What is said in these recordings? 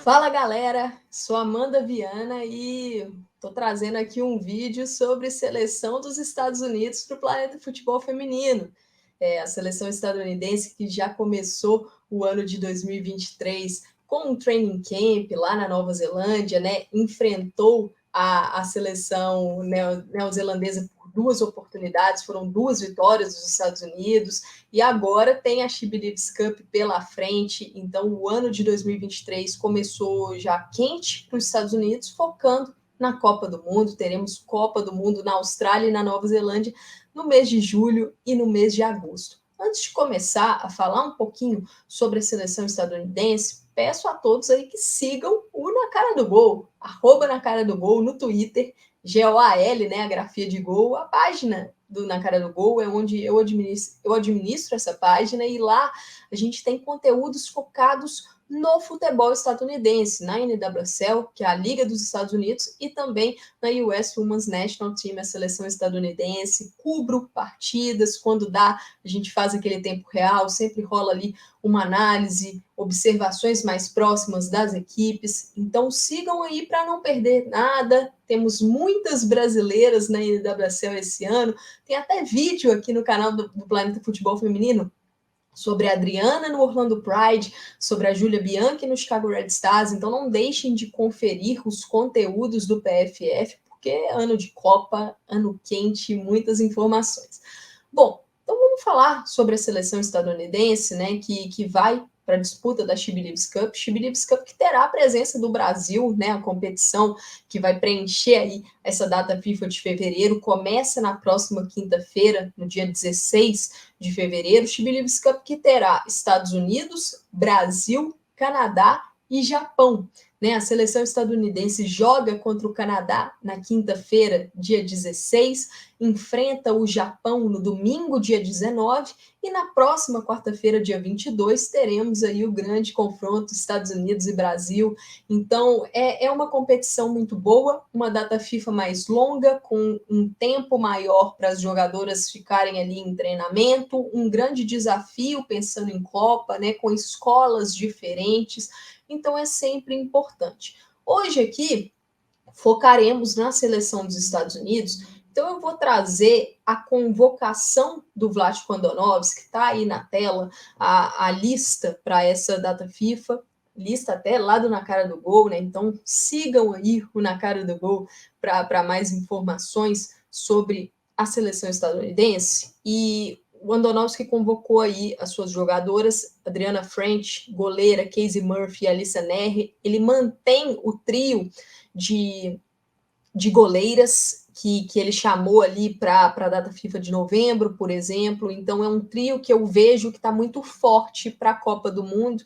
Fala galera, sou Amanda Viana e estou trazendo aqui um vídeo sobre seleção dos Estados Unidos para o Planeta Futebol Feminino. A seleção estadunidense que já começou o ano de 2023 com um training camp lá na Nova Zelândia, né? Enfrentou a seleção neozelandesa por duas oportunidades, foram duas vitórias dos Estados Unidos, e agora tem a She Believes Cup pela frente. Então o ano de 2023 começou já quente para os Estados Unidos, focando na Copa do Mundo. Teremos Copa do Mundo na Austrália e na Nova Zelândia no mês de julho e no mês de agosto. Antes de começar a falar um pouquinho sobre a seleção estadunidense, peço a todos aí que sigam o Na Cara do Gol, @Na Cara do Gol no Twitter, GOAL, né, a grafia de gol, a página do Na Cara do Gol é onde eu administro essa página, e lá a gente tem conteúdos focados no futebol estadunidense, na NWSL, que é a Liga dos Estados Unidos, e também na US Women's National Team, a seleção estadunidense. Cubro partidas, quando dá, a gente faz aquele tempo real, sempre rola ali uma análise, observações mais próximas das equipes. Então sigam aí para não perder nada. Temos muitas brasileiras na NWSL esse ano. Tem até vídeo aqui no canal do Planeta Futebol Feminino sobre a Adriana no Orlando Pride, sobre a Júlia Bianchi no Chicago Red Stars. Então não deixem de conferir os conteúdos do PFF, porque é ano de Copa, ano quente, muitas informações. Bom, então vamos falar sobre a seleção estadunidense, né, que vai para a disputa da She Believes Cup. She Believes Cup que terá a presença do Brasil, né, a competição que vai preencher aí essa data FIFA de fevereiro, começa na próxima quinta-feira, no dia 16 de fevereiro. She Believes Cup que terá Estados Unidos, Brasil, Canadá e Japão. Né? A seleção estadunidense joga contra o Canadá na quinta-feira, dia 16, enfrenta o Japão no domingo, dia 19, e na próxima quarta-feira, dia 22, teremos aí o grande confronto Estados Unidos e Brasil. Então é uma competição muito boa, uma data FIFA mais longa, com um tempo maior para as jogadoras ficarem ali em treinamento, um grande desafio pensando em Copa, né, com escolas diferentes. Então é sempre importante. Hoje aqui focaremos na seleção dos Estados Unidos. Então eu vou trazer a convocação do Vlatko Andonovski, que está aí na tela, a lista para essa data FIFA, lista até lá do Na Cara do Gol, né? Então sigam aí o Na Cara do Gol para mais informações sobre a seleção estadunidense. E o Andonovski convocou aí as suas jogadoras, Adriana French, goleira, Casey Murphy e Alyssa Nerri. Ele mantém o trio de goleiras que ele chamou ali para a data FIFA de novembro, por exemplo. Então é um trio que eu vejo que está muito forte para a Copa do Mundo.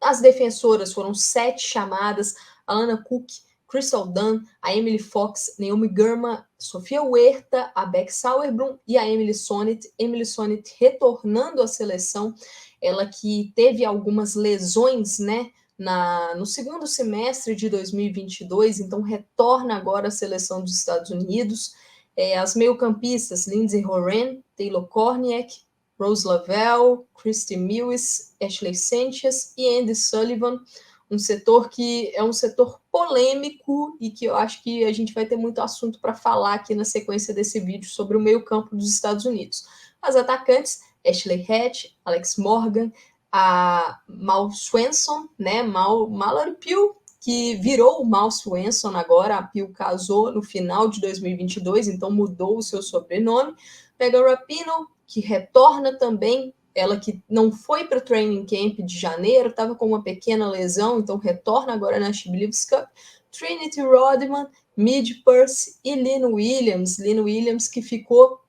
As defensoras foram 7 chamadas: a Anna Cook, Crystal Dunn, a Emily Fox, Naomi Girma, Sofia Huerta, a Beck Sauerbrunn e a Emily Sonnett. Emily Sonnett retornando à seleção, ela que teve algumas lesões, né, no segundo semestre de 2022, então retorna agora à seleção dos Estados Unidos. As meio-campistas, Lindsay Horan, Taylor Korniak, Rose Lavelle, Christy Mills, Ashley Sanchez e Andy Sullivan, um setor que é um setor polêmico e que eu acho que a gente vai ter muito assunto para falar aqui na sequência desse vídeo sobre o meio-campo dos Estados Unidos. As atacantes, Ashley Hatch, Alex Morgan, a Mal Swenson, né, Mallory Pugh, que virou o Mal Swenson agora. A Pugh casou no final de 2022, então mudou o seu sobrenome. Megan Rapinoe, que retorna também, ela que não foi para o training camp de janeiro, estava com uma pequena lesão, então retorna agora na She Believes Cup. Trinity Rodman, Midge Purce e Lynn Williams. Lynn Williams que ficou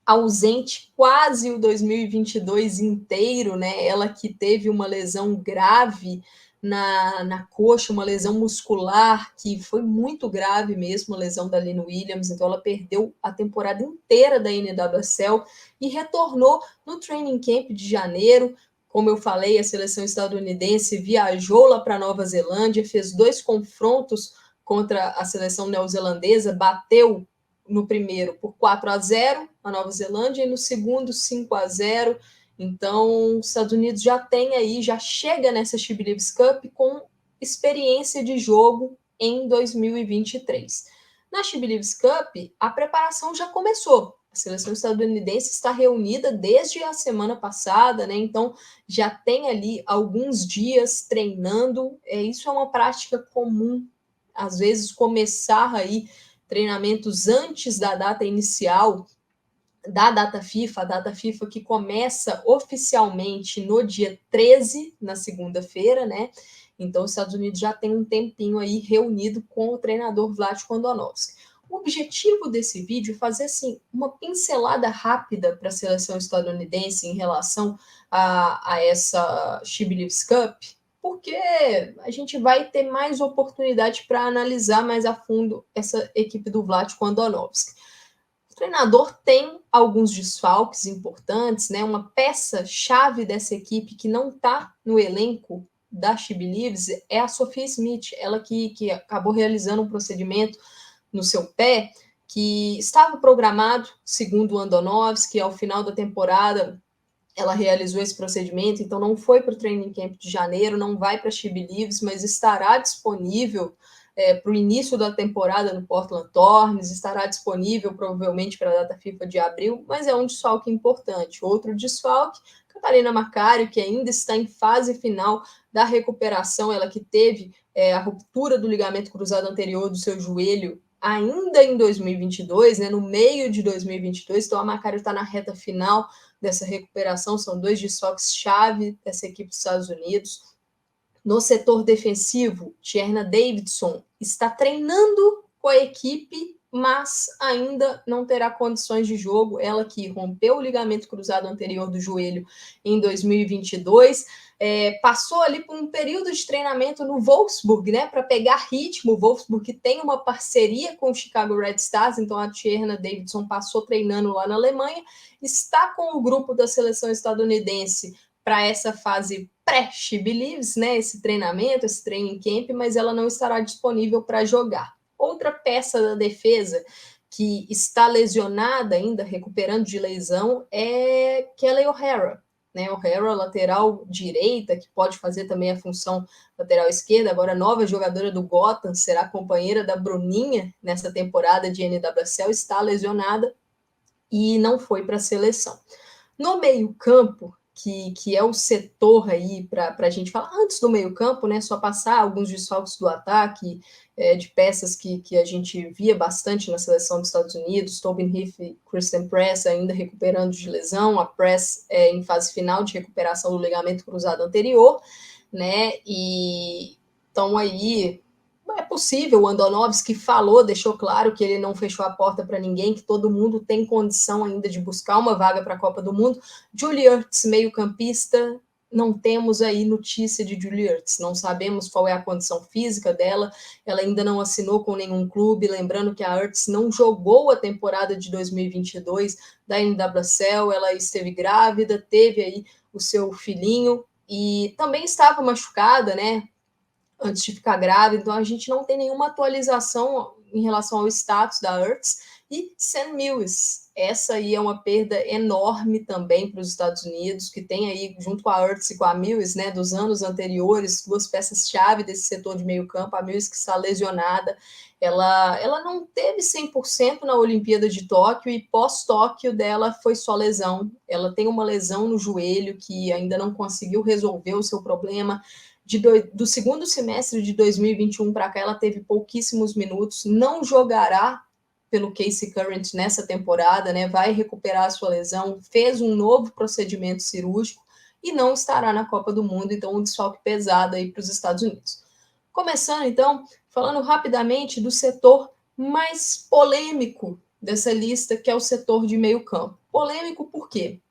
ausente quase o 2022 inteiro, né? Ela que teve uma lesão grave na coxa, uma lesão muscular que foi muito grave mesmo, a lesão da Lynn Williams. Então ela perdeu a temporada inteira da NWSL e retornou no training camp de janeiro. Como eu falei, a seleção estadunidense viajou lá para Nova Zelândia, fez 2 confrontos contra a seleção neozelandesa, bateu no primeiro por 4-0 a Nova Zelândia e no segundo 5-0. Então, os Estados Unidos já tem aí, já chega nessa She Believes Cup com experiência de jogo em 2023. Na She Believes Cup, a preparação já começou. A seleção estadunidense está reunida desde a semana passada, né? Então já tem ali alguns dias treinando. Isso é uma prática comum, às vezes começar aí treinamentos antes da data inicial da data FIFA, a data FIFA que começa oficialmente no dia 13, na segunda-feira, né? Então, os Estados Unidos já tem um tempinho aí reunido com o treinador Vlatko Andonovski. O objetivo desse vídeo é fazer assim uma pincelada rápida para a seleção estadunidense em relação a essa She Believes Cup, porque a gente vai ter mais oportunidade para analisar mais a fundo essa equipe do Vlatko Andonovski. O treinador tem alguns desfalques importantes, né? Uma peça-chave dessa equipe que não está no elenco da She Believes é a Sophia Smith, ela que acabou realizando um procedimento no seu pé que estava programado, segundo o Andonovski, ao final da temporada ela realizou esse procedimento, então não foi para o Training Camp de janeiro, não vai para a She Believes, mas estará disponível para o início da temporada no Portland Thorns, estará disponível provavelmente para a data FIFA de abril, mas é um desfalque importante. Outro desfalque, Catarina Macario, que ainda está em fase final da recuperação, ela que teve a ruptura do ligamento cruzado anterior do seu joelho ainda em 2022, né, no meio de 2022, então a Macario está na reta final dessa recuperação, são 2 desfalques-chave dessa equipe dos Estados Unidos. No setor defensivo, Tierna Davidson está treinando com a equipe, mas ainda não terá condições de jogo. Ela que rompeu o ligamento cruzado anterior do joelho em 2022, passou ali por um período de treinamento no Wolfsburg, né, para pegar ritmo. O Wolfsburg que tem uma parceria com o Chicago Red Stars, então a Tierna Davidson passou treinando lá na Alemanha, está com o grupo da seleção estadunidense para essa fase pré-She Believes, né, esse treinamento, esse training camp, mas ela não estará disponível para jogar. Outra peça da defesa que está lesionada ainda, recuperando de lesão, é Kelly O'Hara, né, O'Hara, lateral direita, que pode fazer também a função lateral esquerda, agora nova jogadora do Gotham, será companheira da Bruninha nessa temporada de NWSL, está lesionada e não foi para a seleção. No meio-campo, que é o setor aí para a gente falar antes do meio-campo, né? Só passar alguns desfalques do ataque, de peças que a gente via bastante na seleção dos Estados Unidos, Tobin Heath e Kristen Press ainda recuperando de lesão, a Press em fase final de recuperação do ligamento cruzado anterior, né? E estão aí. É possível, o Andonovski falou, deixou claro que ele não fechou a porta para ninguém, que todo mundo tem condição ainda de buscar uma vaga para a Copa do Mundo. Julie Ertz, meio-campista, não temos aí notícia de Julie Ertz, não sabemos qual é a condição física dela, ela ainda não assinou com nenhum clube, lembrando que a Ertz não jogou a temporada de 2022 da NWSL, ela esteve grávida, teve aí o seu filhinho e também estava machucada, né, antes de ficar grávida, então a gente não tem nenhuma atualização em relação ao status da Ertz. E Sam Mills, essa aí é uma perda enorme também para os Estados Unidos, que tem aí, junto com a Ertz e com a Mills, né, dos anos anteriores, 2 peças-chave desse setor de meio campo, a Mills que está lesionada, ela não teve 100% na Olimpíada de Tóquio, e pós-Tóquio dela foi só lesão, ela tem uma lesão no joelho que ainda não conseguiu resolver o seu problema. Do segundo semestre de 2021 para cá, ela teve pouquíssimos minutos, não jogará pelo Casey Current nessa temporada, né? Vai recuperar a sua lesão, fez um novo procedimento cirúrgico e não estará na Copa do Mundo, então um desfalque pesado aí para os Estados Unidos. Começando, então, falando rapidamente do setor mais polêmico dessa lista, que é o setor de meio campo. Polêmico por quê?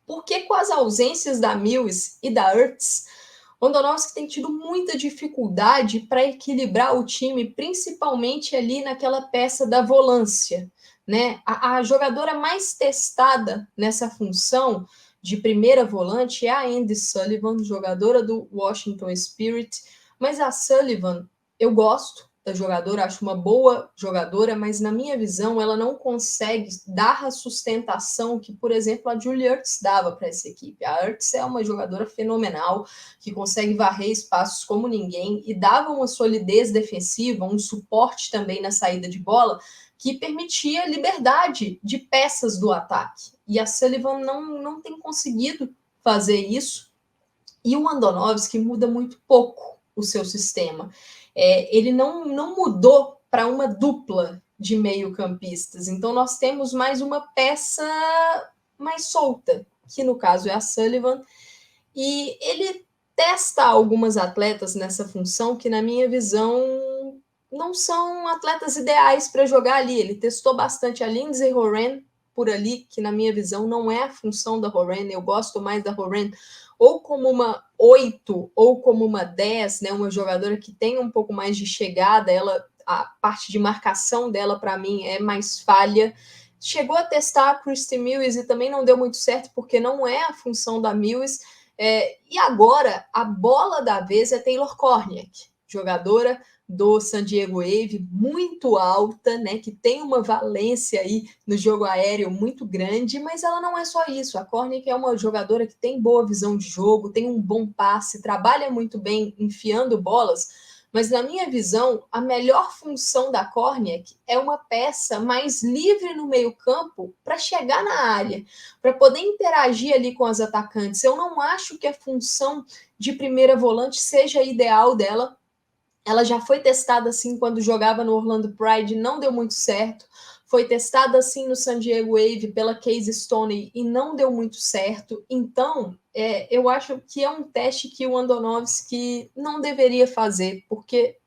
Porque com as ausências da Mills e da Ertz, o Andonovski tem tido muita dificuldade para equilibrar o time, principalmente ali naquela peça da volância, né? A jogadora mais testada nessa função de primeira volante é a Andi Sullivan, jogadora do Washington Spirit, mas a Sullivan, eu gosto da jogadora, acho uma boa jogadora, mas na minha visão ela não consegue dar a sustentação que, por exemplo, a Julie Ertz dava para essa equipe. A Ertz é uma jogadora fenomenal, que consegue varrer espaços como ninguém e dava uma solidez defensiva, um suporte também na saída de bola, que permitia liberdade de peças do ataque. E a Sullivan não tem conseguido fazer isso. E o Andonovski muda muito pouco o seu sistema. Ele não mudou para uma dupla de meio-campistas. Então, nós temos mais uma peça mais solta, que no caso é a Sullivan. E ele testa algumas atletas nessa função que, na minha visão, não são atletas ideais para jogar ali. Ele testou bastante a Lindsay Horan por ali, que na minha visão não é a função da Horan. Eu gosto mais da Horan ou como uma 8 ou como uma 10, né? Uma jogadora que tem um pouco mais de chegada. A parte de marcação dela, para mim, é mais falha. Chegou a testar a Christy Mills e também não deu muito certo, porque não é a função da Mills. E agora, a bola da vez é Taylor Kornieck, jogadora do San Diego Wave, muito alta, né, que tem uma valência aí no jogo aéreo muito grande, mas ela não é só isso. A Kornieck é uma jogadora que tem boa visão de jogo, tem um bom passe, trabalha muito bem enfiando bolas, mas na minha visão, a melhor função da Kornieck é uma peça mais livre no meio-campo para chegar na área, para poder interagir ali com as atacantes. Eu não acho que a função de primeira volante seja a ideal dela. Ela já foi testada assim quando jogava no Orlando Pride, não deu muito certo. Foi testada assim no San Diego Wave pela Casey Stoney e não deu muito certo. Então, eu acho que é um teste que o Andonovski não deveria fazer, porque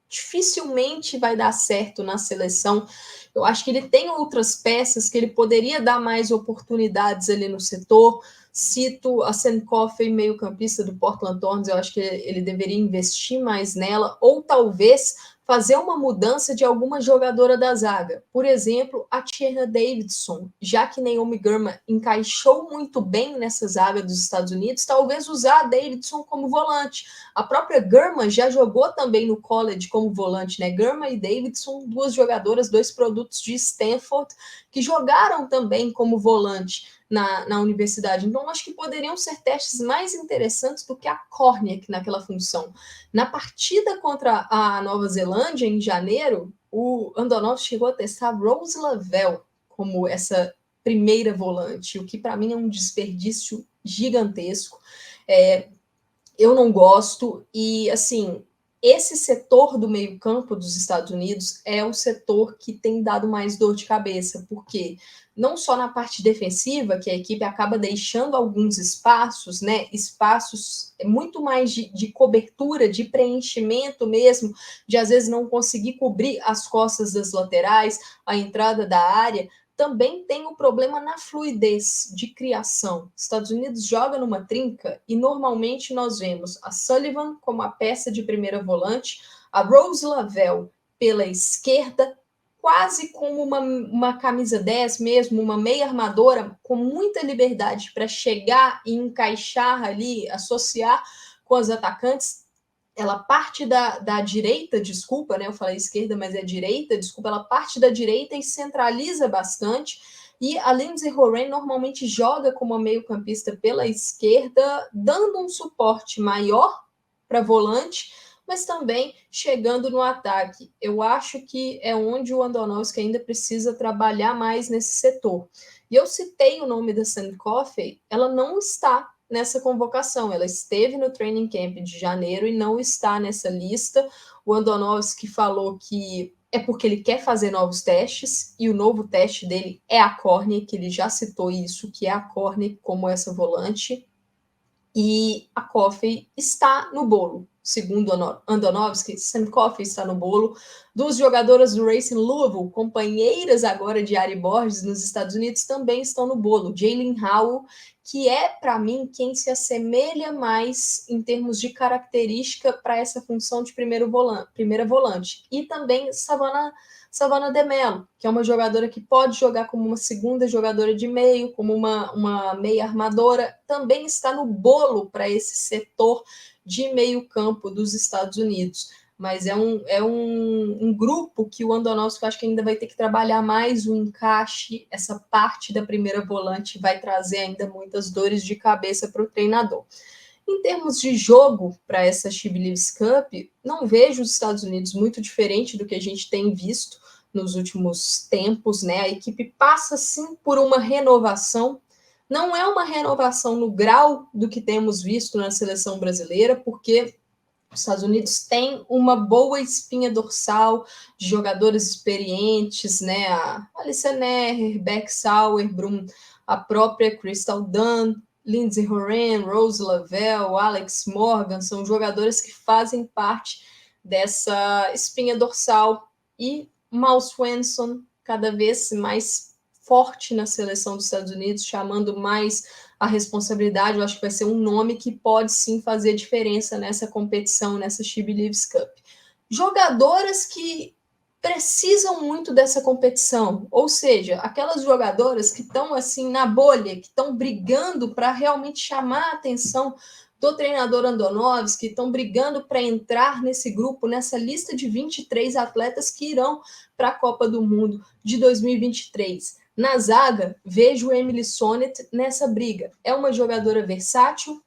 dificilmente vai dar certo na seleção. Eu acho que ele tem outras peças que ele poderia dar mais oportunidades ali no setor. Cito a Sam Coffey, meio-campista do Portland Thorns, eu acho que ele deveria investir mais nela, ou talvez fazer uma mudança de alguma jogadora da zaga. Por exemplo, a Tierna Davidson, já que Naomi Girma encaixou muito bem nessa zaga dos Estados Unidos, talvez usar a Davidson como volante. A própria Girma já jogou também no college como volante, né? Girma e Davidson, duas jogadoras, dois produtos de Stanford, que jogaram também como volante na universidade. Então, acho que poderiam ser testes mais interessantes do que a Kornieck naquela função. Na partida contra a Nova Zelândia, em janeiro, o Andonovski chegou a testar Rose Lavelle como essa primeira volante, o que para mim é um desperdício gigantesco. Eu não gosto, e assim, esse setor do meio-campo dos Estados Unidos é o setor que tem dado mais dor de cabeça, porque não só na parte defensiva, que a equipe acaba deixando alguns espaços, né? Espaços muito mais de cobertura, de preenchimento mesmo, de às vezes não conseguir cobrir as costas das laterais, a entrada da área. Também tem o problema na fluidez de criação. Estados Unidos joga numa trinca e normalmente nós vemos a Sullivan como a peça de primeira volante, a Rose Lavelle pela esquerda, quase como uma camisa 10 mesmo, uma meia armadora, com muita liberdade para chegar e encaixar ali, associar com os atacantes. Ela parte da direita, desculpa, né? Eu falei esquerda, mas é direita, desculpa, ela parte da direita e centraliza bastante. E a Lindsay Horan normalmente joga como meio-campista pela esquerda, dando um suporte maior para volante, mas também chegando no ataque. Eu acho que é onde o Andonovski ainda precisa trabalhar mais nesse setor. E eu citei o nome da Sam Coffey, ela não está nessa convocação. Ela esteve no training camp de janeiro e não está nessa lista. O Andonovski falou que é porque ele quer fazer novos testes, e o novo teste dele é a Kornieck, que ele já citou isso, que é a Kornieck como essa volante, e a Coffey está no bolo. Segundo Andonovski, Sam Coffey está no bolo. Duas jogadoras do Racing Louisville, companheiras agora de Ari Borges nos Estados Unidos, também estão no bolo. Jaylin Howell, que é, para mim, quem se assemelha mais em termos de característica para essa função de primeira volante. E também Savannah DeMello, que é uma jogadora que pode jogar como uma segunda jogadora de meio, como uma meia armadora, também está no bolo para esse setor de meio campo dos Estados Unidos. mas é um grupo que o Andonovski acho que ainda vai ter que trabalhar mais o encaixe, essa parte da primeira volante vai trazer ainda muitas dores de cabeça para o treinador. Em termos de jogo para essa She Believes Cup, não vejo os Estados Unidos muito diferente do que a gente tem visto nos últimos tempos, né? A equipe passa sim por uma renovação. Não é uma renovação no grau do que temos visto na seleção brasileira, porque os Estados Unidos têm uma boa espinha dorsal de jogadores experientes, né? A Alissa Neher, Beck Sauerbrunn, a própria Crystal Dunn, Lindsey Horan, Rose Lavelle, Alex Morgan, são jogadores que fazem parte dessa espinha dorsal. E Mal Swenson, cada vez mais forte na seleção dos Estados Unidos, chamando mais a responsabilidade. Eu acho que vai ser um nome que pode sim fazer diferença nessa competição, nessa She Believes Cup. Jogadoras que precisam muito dessa competição, ou seja, aquelas jogadoras que estão assim na bolha, que estão brigando para realmente chamar a atenção do treinador Andonovski, que estão brigando para entrar nesse grupo, nessa lista de 23 atletas que irão para a Copa do Mundo de 2023. Na zaga, vejo Emily Sonnett nessa briga. É uma jogadora versátil,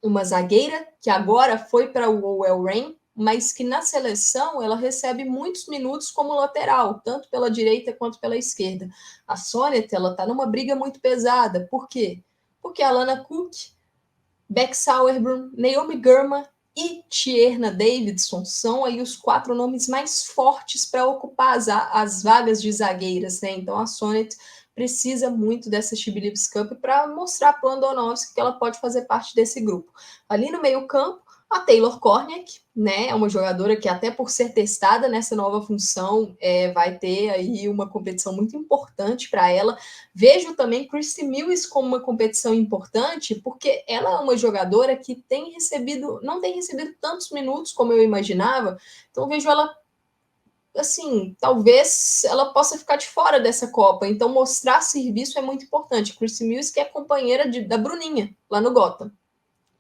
uma zagueira que agora foi para o OL Reign, mas que na seleção ela recebe muitos minutos como lateral, tanto pela direita quanto pela esquerda. A Sonnett, ela está numa briga muito pesada. Por quê? Porque a Alana Cook, Beck Sauerbrunn, Naomi Girma e Tierna Davidson são aí os 4 nomes mais fortes para ocupar as vagas de zagueiras, né? Então a Sonnett precisa muito dessa She Believes Cup para mostrar para o Andonovski que ela pode fazer parte desse grupo. Ali no meio-campo, a Taylor Korniak, né? É uma jogadora que, até por ser testada nessa nova função, vai ter aí uma competição muito importante para ela. Vejo também Christy Mills como uma competição importante, porque ela é uma jogadora que não tem recebido tantos minutos como eu imaginava, então vejo ela assim, talvez ela possa ficar de fora dessa Copa, então mostrar serviço é muito importante. Christy Mills, que é companheira da Bruninha, lá no Gotham.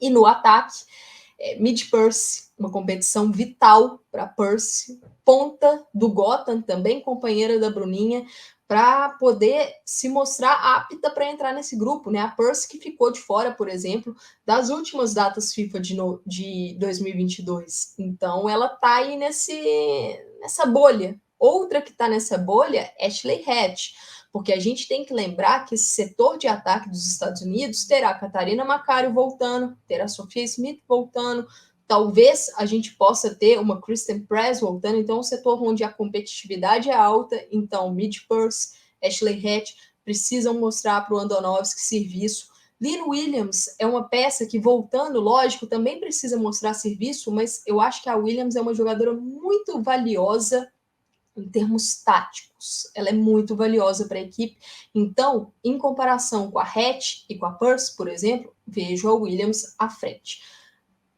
E no ataque, Mid Percy, uma competição vital para Percy, ponta do Gotham, também companheira da Bruninha, para poder se mostrar apta para entrar nesse grupo, né? A Percy que ficou de fora, por exemplo, das últimas datas FIFA de 2022. Então, ela está aí nessa bolha. Outra que está nessa bolha é Ashley Hatch, porque a gente tem que lembrar que esse setor de ataque dos Estados Unidos terá a Catarina Macario voltando, terá a Sophia Smith voltando, talvez a gente possa ter uma Kristen Press voltando, então um setor onde a competitividade é alta, então Mid Purse, Ashley Hatch precisam mostrar para o Andonovski serviço. Lynn Williams é uma peça que, voltando, lógico, também precisa mostrar serviço, mas eu acho que a Williams é uma jogadora muito valiosa em termos táticos. Ela é muito valiosa para a equipe. Então, em comparação com a Hatch e com a Purse, por exemplo, vejo a Williams à frente.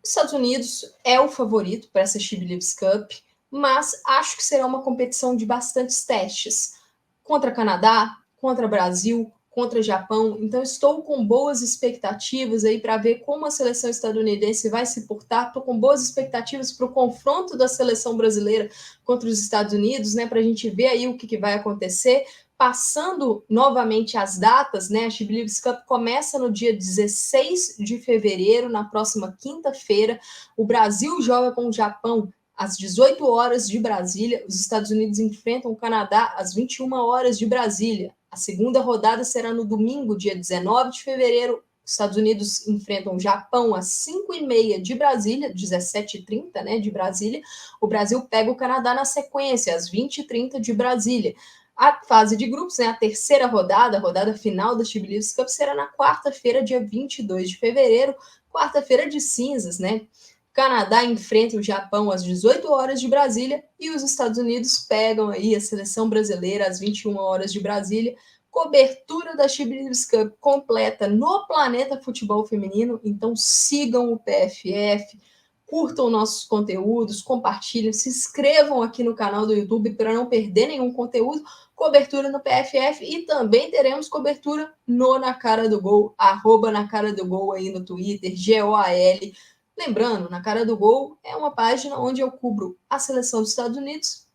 Os Estados Unidos é o favorito para essa She Believes Cup, mas acho que será uma competição de bastantes testes. Contra Canadá, contra Brasil, contra Japão. Então, estou com boas expectativas aí para ver como a seleção estadunidense vai se portar. Estou com boas expectativas para o confronto da seleção brasileira contra os Estados Unidos, né? Para a gente ver aí o que vai acontecer. Passando novamente as datas, né? A She Believes Cup começa no dia 16 de fevereiro, na próxima quinta-feira. O Brasil joga com o Japão às 18 horas de Brasília. Os Estados Unidos enfrentam o Canadá às 21 horas de Brasília. A segunda rodada será no domingo, dia 19 de fevereiro. Os Estados Unidos enfrentam o Japão às 5h30 de Brasília, 17h30, né, de Brasília. O Brasil pega o Canadá na sequência, às 20h30 de Brasília. A fase de grupos, né, a terceira rodada, a rodada final da She Believes Cup, será na quarta-feira, dia 22 de fevereiro, quarta-feira de cinzas, né? O Canadá enfrenta o Japão às 18 horas de Brasília e os Estados Unidos pegam aí a seleção brasileira às 21 horas de Brasília. Cobertura da She Believes Cup completa no Planeta Futebol Feminino, então sigam o PFF, curtam nossos conteúdos, compartilhem, se inscrevam aqui no canal do YouTube para não perder nenhum conteúdo, cobertura no PFF e também teremos cobertura no Na Cara do Gol, @Na Cara do Gol aí no Twitter, GOAL, Lembrando, Na Cara do Gol é uma página onde eu cubro a seleção dos Estados Unidos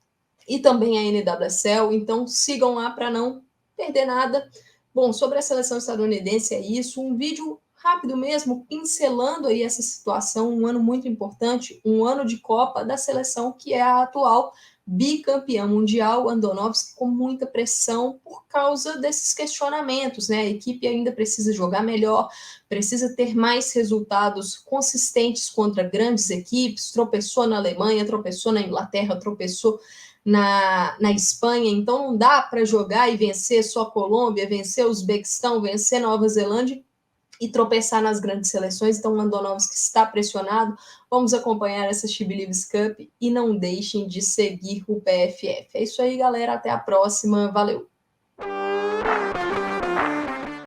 e também a NWSL, então sigam lá para não perder nada. Bom, sobre a seleção estadunidense é isso, um vídeo rápido mesmo, pincelando aí essa situação, um ano muito importante, um ano de Copa da seleção que é a atual bicampeã mundial, Andonovski, com muita pressão por causa desses questionamentos, né? A equipe ainda precisa jogar melhor, precisa ter mais resultados consistentes contra grandes equipes, tropeçou na Alemanha, tropeçou na Inglaterra, tropeçou na Espanha, então não dá para jogar e vencer só a Colômbia, vencer o Uzbequistão, vencer Nova Zelândia e tropeçar nas grandes seleções. Então o Andonovski está pressionado. Vamos acompanhar essa She Believes Cup e não deixem de seguir o PFF. É isso aí, galera. Até a próxima. Valeu!